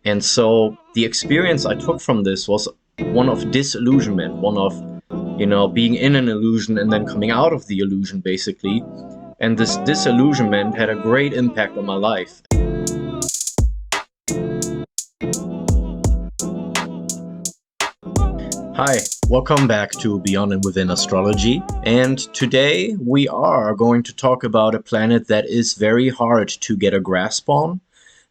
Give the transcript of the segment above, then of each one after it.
And so the experience I took from this was one of disillusionment, one of, being in an illusion and then coming out of the illusion, basically. And this disillusionment had a great impact on my life. Hi, welcome back to Beyond and Within Astrology. And today we are going to talk about a planet that is very hard to get a grasp on,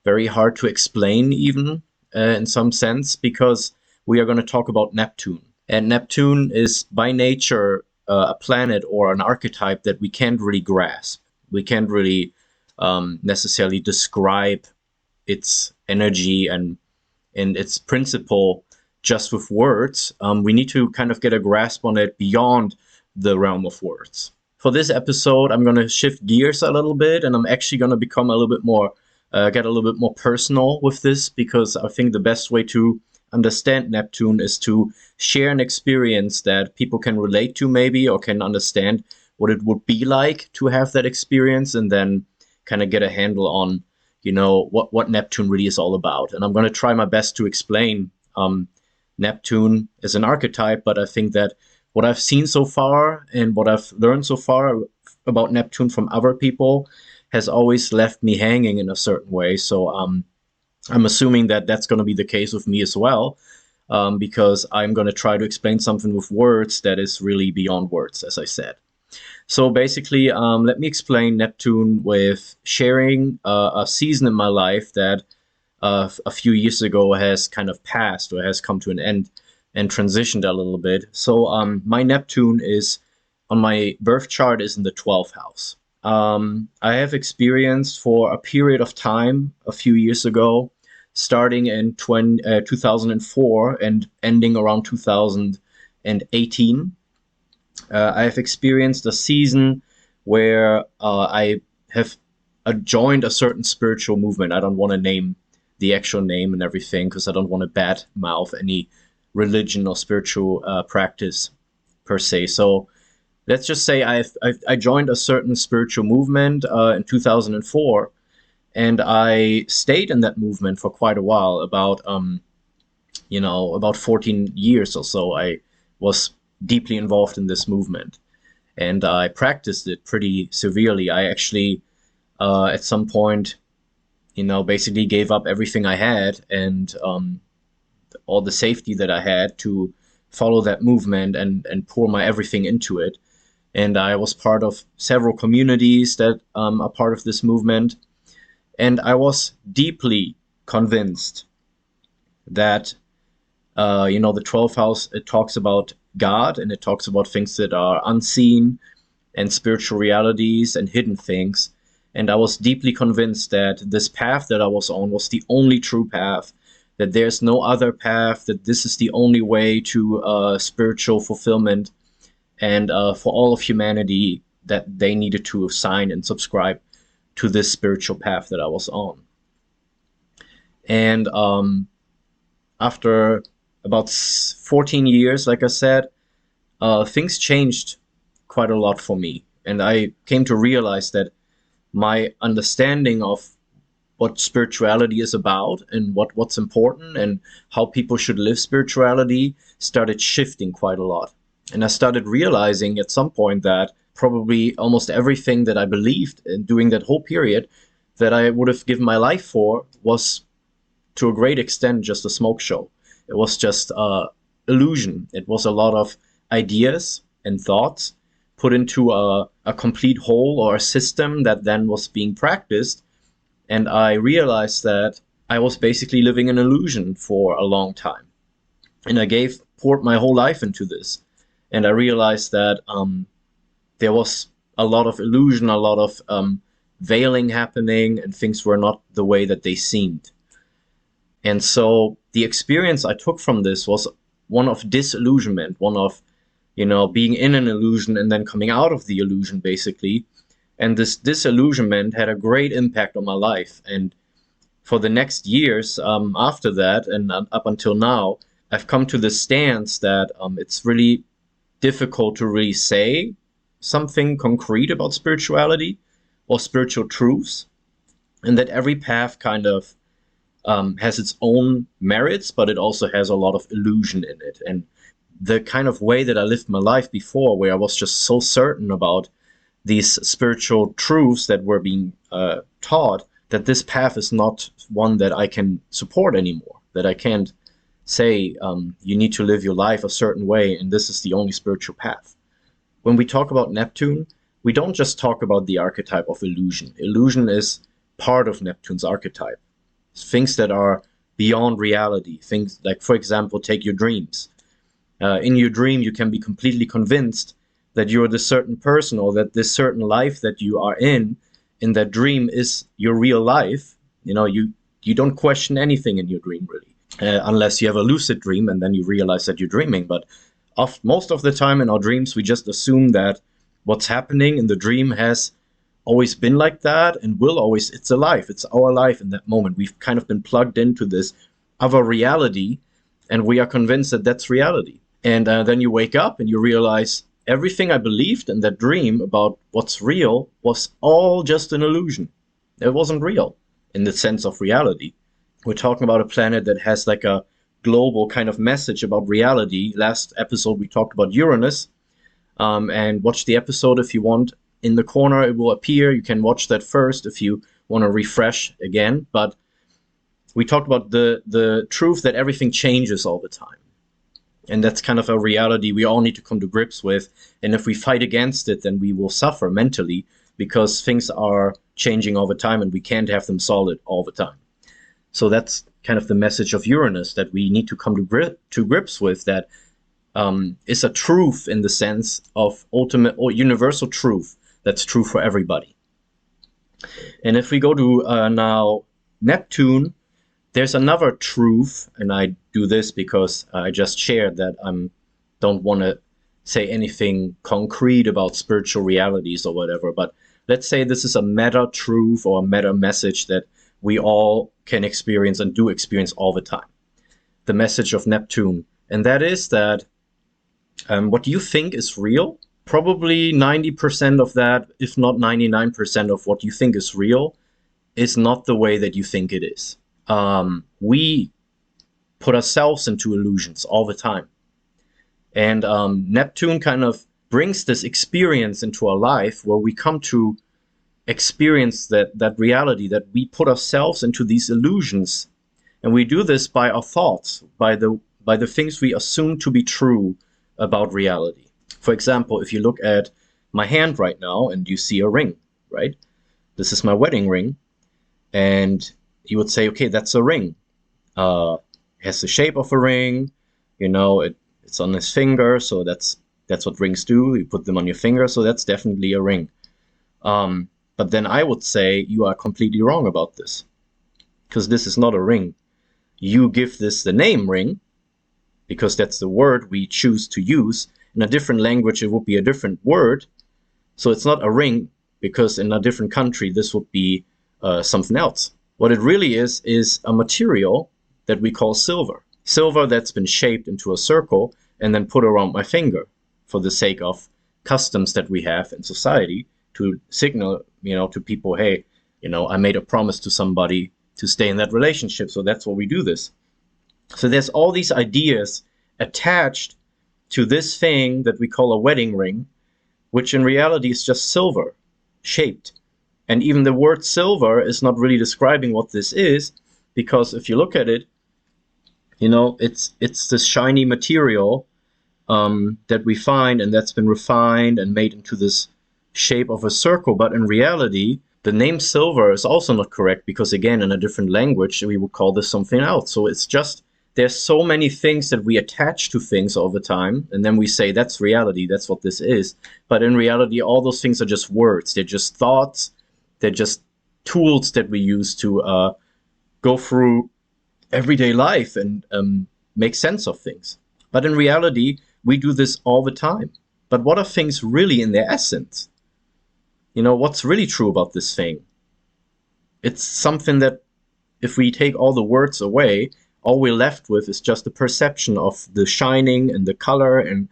very hard to explain even in some sense, because we are going to talk about Neptune. And Neptune is by nature a planet or an archetype that we can't really grasp. We can't really necessarily describe its energy and its principle just with words. We need to kind of get a grasp on it beyond the realm of words. For this episode, I'm going to shift gears a little bit, and I'm actually going to become a little bit more, get a little bit more personal with this, because I think the best way to understand Neptune is to share an experience that people can relate to maybe, or can understand what it would be like to have that experience, and then kind of get a handle on, what Neptune really is all about. And I'm going to try my best to explain Neptune as an archetype, but I think that what I've seen so far and what I've learned so far about Neptune from other people has always left me hanging in a certain way. So I'm assuming that that's going to be the case with me as well, because I'm going to try to explain something with words that is really beyond words, as I said. So basically, let me explain Neptune with sharing a season in my life that a few years ago has kind of passed, or has come to an end and transitioned a little bit. So my Neptune is, on my birth chart, is in the 12th house. I have experienced for a period of time a few years ago, starting in 2004 and ending around 2018. I have experienced a season where I have joined a certain spiritual movement. I don't want to name the actual name and everything, because I don't want to badmouth any religion or spiritual practice per se. So let's just say I joined a certain spiritual movement in 2004, and I stayed in that movement for quite a while, about 14 years or so. I was deeply involved in this movement, and I practiced it pretty severely. I actually at some point basically gave up everything I had and all the safety that I had to follow that movement and pour my everything into it. And I was part of several communities that are part of this movement. And I was deeply convinced that, the 12th house, it talks about God, and it talks about things that are unseen and spiritual realities and hidden things. And I was deeply convinced that this path that I was on was the only true path, that there's no other path, that this is the only way to spiritual fulfillment, and for all of humanity, that they needed to sign and subscribe to this spiritual path that I was on. And after about 14 years, like I said, things changed quite a lot for me. And I came to realize that my understanding of what spirituality is about and what's important and how people should live spirituality started shifting quite a lot. And I started realizing at some point that probably almost everything that I believed in during that whole period that I would have given my life for was, to a great extent, just a smoke show. It was just illusion. It was a lot of ideas and thoughts put into a complete whole or a system that then was being practiced. And I realized that I was basically living an illusion for a long time. And I poured my whole life into this. And I realized that there was a lot of illusion, a lot of veiling happening, and things were not the way that they seemed. And so the experience I took from this was one of disillusionment, one of being in an illusion and then coming out of the illusion, basically. And this disillusionment had a great impact on my life. And for the next years after that, and up until now, I've come to the stance that it's really difficult to really say something concrete about spirituality or spiritual truths, and that every path kind of has its own merits, but it also has a lot of illusion in it. And the kind of way that I lived my life before, where I was just so certain about these spiritual truths that were being taught, that this path is not one that I can support anymore, that I can't say you need to live your life a certain way and this is the only spiritual path. When we talk about Neptune, we don't just talk about the archetype of illusion. Illusion is part of Neptune's archetype. Things that are beyond reality, things like, for example, take your dreams. In your dream, you can be completely convinced that you're this certain person, or that this certain life that you are in that dream is your real life. You don't question anything in your dream, really, unless you have a lucid dream and then you realize that you're dreaming. But most of the time in our dreams, we just assume that what's happening in the dream has always been like that and will always, it's alive, it's our life in that moment. We've kind of been plugged into this other reality and we are convinced that that's reality. And then you wake up and you realize everything I believed in that dream about what's real was all just an illusion. It wasn't real in the sense of reality. We're talking about a planet that has like a global kind of message about reality. Last episode we talked about Uranus, and watch the episode if you want. In the corner it will appear. You can watch that first if you want to refresh again. But we talked about the truth that everything changes all the time. And that's kind of a reality we all need to come to grips with. And if we fight against it, then we will suffer mentally, because things are changing all the time and we can't have them solid all the time. So that's kind of the message of Uranus that we need to come to grips with, that is a truth in the sense of ultimate or universal truth that's true for everybody. And if we go to now Neptune, there's another truth, and I do this because I just shared that I don't want to say anything concrete about spiritual realities or whatever, but let's say this is a meta truth or a meta message that we all can experience and do experience all the time. The message of Neptune. And that is that what you think is real, probably 90% of that, if not 99% of what you think is real, is not the way that you think it is. We put ourselves into illusions all the time. And Neptune kind of brings this experience into our life where we come to experience that reality, that we put ourselves into these illusions. And we do this by our thoughts, by the things we assume to be true about reality. For example, if you look at my hand right now and you see a ring, right? This is my wedding ring. And you would say, okay, that's a ring. It has the shape of a ring. It's on his finger, so that's what rings do. You put them on your finger, so that's definitely a ring. But then I would say you are completely wrong about this, because this is not a ring. You give this the name ring, because that's the word we choose to use. In a different language, it would be a different word. So it's not a ring, because in a different country, this would be something else. What it really is a material that we call silver. Silver that's been shaped into a circle and then put around my finger for the sake of customs that we have in society to signal, to people, hey, I made a promise to somebody to stay in that relationship, so that's why we do this. So there's all these ideas attached to this thing that we call a wedding ring, which in reality is just silver shaped. And even the word silver is not really describing what this is, because if you look at it, it's this shiny material that we find, and that's been refined and made into this shape of a circle. But in reality, the name silver is also not correct, because again, in a different language, we would call this something else. So it's just, there's so many things that we attach to things all the time, and then we say that's reality, that's what this is. But in reality, all those things are just words. They're just thoughts. They're just tools that we use to go through everyday life and make sense of things. But in reality, we do this all the time. But what are things really in their essence? What's really true about this thing? It's something that if we take all the words away, all we're left with is just the perception of the shining and the color. And,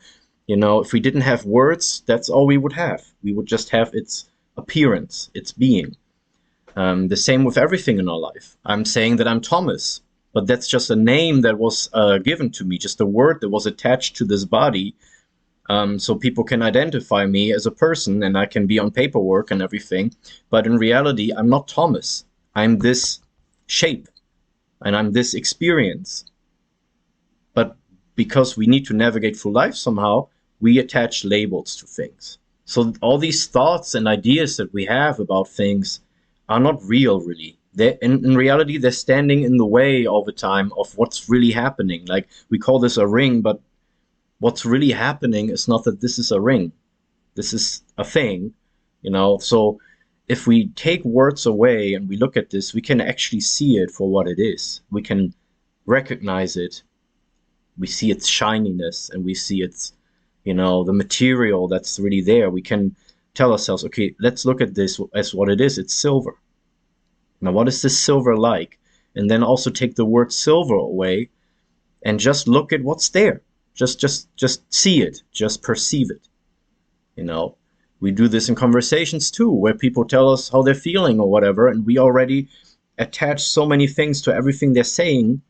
if we didn't have words, that's all we would have. We would just have its appearance, its being. The same with everything in our life. I'm saying that I'm Thomas, but that's just a name that was given to me, just a word that was attached to this body, so people can identify me as a person and I can be on paperwork and everything. But in reality, I'm not Thomas. I'm this shape and I'm this experience. But because we need to navigate through life somehow, we attach labels to things. So all these thoughts and ideas that we have about things are not real, really. In reality, they're standing in the way all the time of what's really happening. Like, we call this a ring, but what's really happening is not that this is a ring. This is a thing, you know? So if we take words away and we look at this, we can actually see it for what it is. We can recognize it. We see its shininess and we see its, you know, the material that's really there. We can tell ourselves, okay, let's look at this as what it is. It's silver. Now, what is this silver like? And then also take the word silver away and just look at what's there. Just see it. Just perceive it. You know, we do this in conversations too, where people tell us how they're feeling or whatever, and we already attach so many things to everything they're saying.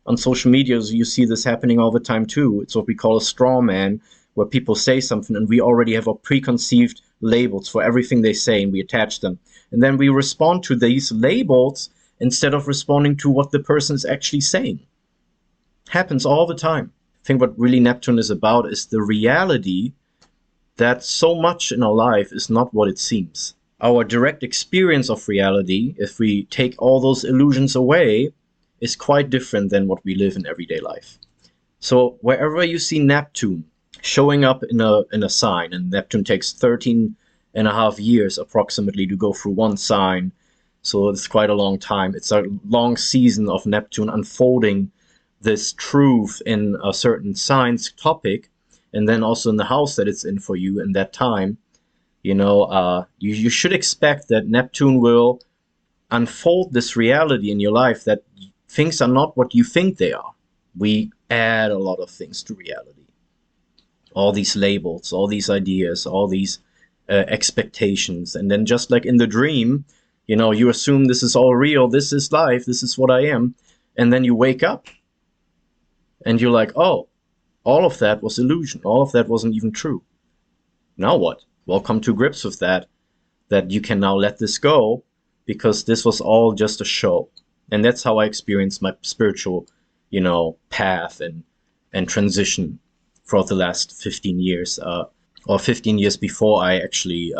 On social media, you see this happening all the time too. It's what we call a straw man, where people say something and we already have a preconceived labels for everything they say and we attach them. And then we respond to these labels instead of responding to what the person is actually saying. Happens all the time. I think what really Neptune is about is the reality that so much in our life is not what it seems. Our direct experience of reality, if we take all those illusions away, is quite different than what we live in everyday life. So wherever you see Neptune showing up in a sign, and Neptune takes 13.5 years approximately to go through one sign, so it's quite a long time. It's a long season of Neptune unfolding this truth in a certain science topic, and then also in the house that it's in for you in that time. You know, you should expect that Neptune will unfold this reality in your life, that things are not what you think they are. We add a lot of things to reality. All these labels, all these ideas, all these expectations. And then just like in the dream, you know, you assume this is all real, this is life, this is what I am. And then you wake up and you're like, oh, all of that was illusion. All of that wasn't even true. Now what? Well, come to grips with that you can now let this go, because this was all just a show. And that's how I experienced my spiritual, you know, path and transition throughout the last 15 years, or 15 years before I actually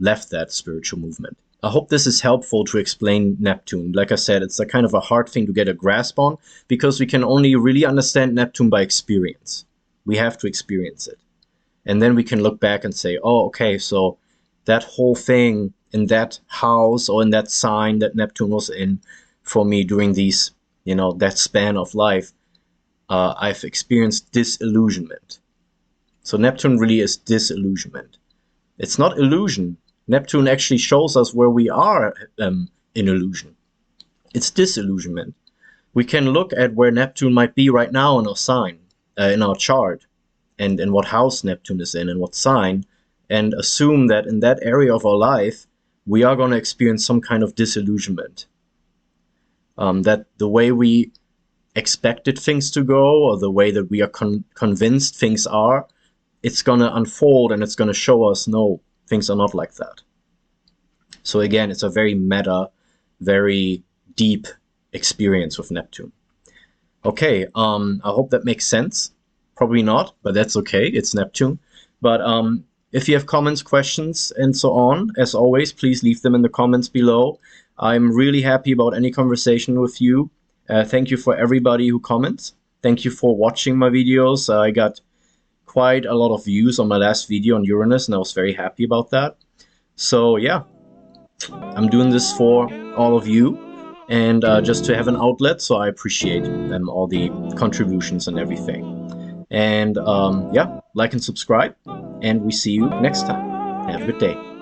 left that spiritual movement. I hope this is helpful to explain Neptune. Like I said, it's a kind of a hard thing to get a grasp on, because we can only really understand Neptune by experience. We have to experience it. And then we can look back and say, oh, okay, so that whole thing in that house or in that sign that Neptune was in for me during these, you know, that span of life, I've experienced disillusionment. So Neptune really is disillusionment. It's not illusion. Neptune actually shows us where we are in illusion. It's disillusionment. We can look at where Neptune might be right now in our sign, in our chart, and in what house Neptune is in and what sign, and assume that in that area of our life, we are going to experience some kind of disillusionment. That the way we expected things to go, or the way that we are convinced things are, it's going to unfold and it's going to show us, no, things are not like that. So again, it's a very meta, very deep experience with Neptune. Okay, I hope that makes sense. Probably not, but that's okay. It's Neptune. But if you have comments, questions, and so on, as always, please leave them in the comments below. I'm really happy about any conversation with you. Thank you for everybody who comments. Thank you for watching my videos. I got quite a lot of views on my last video on Uranus, and I was very happy about that. So yeah, I'm doing this for all of you, and just to have an outlet, so I appreciate all the contributions and everything. And yeah, like and subscribe, and we see you next time. Have a good day.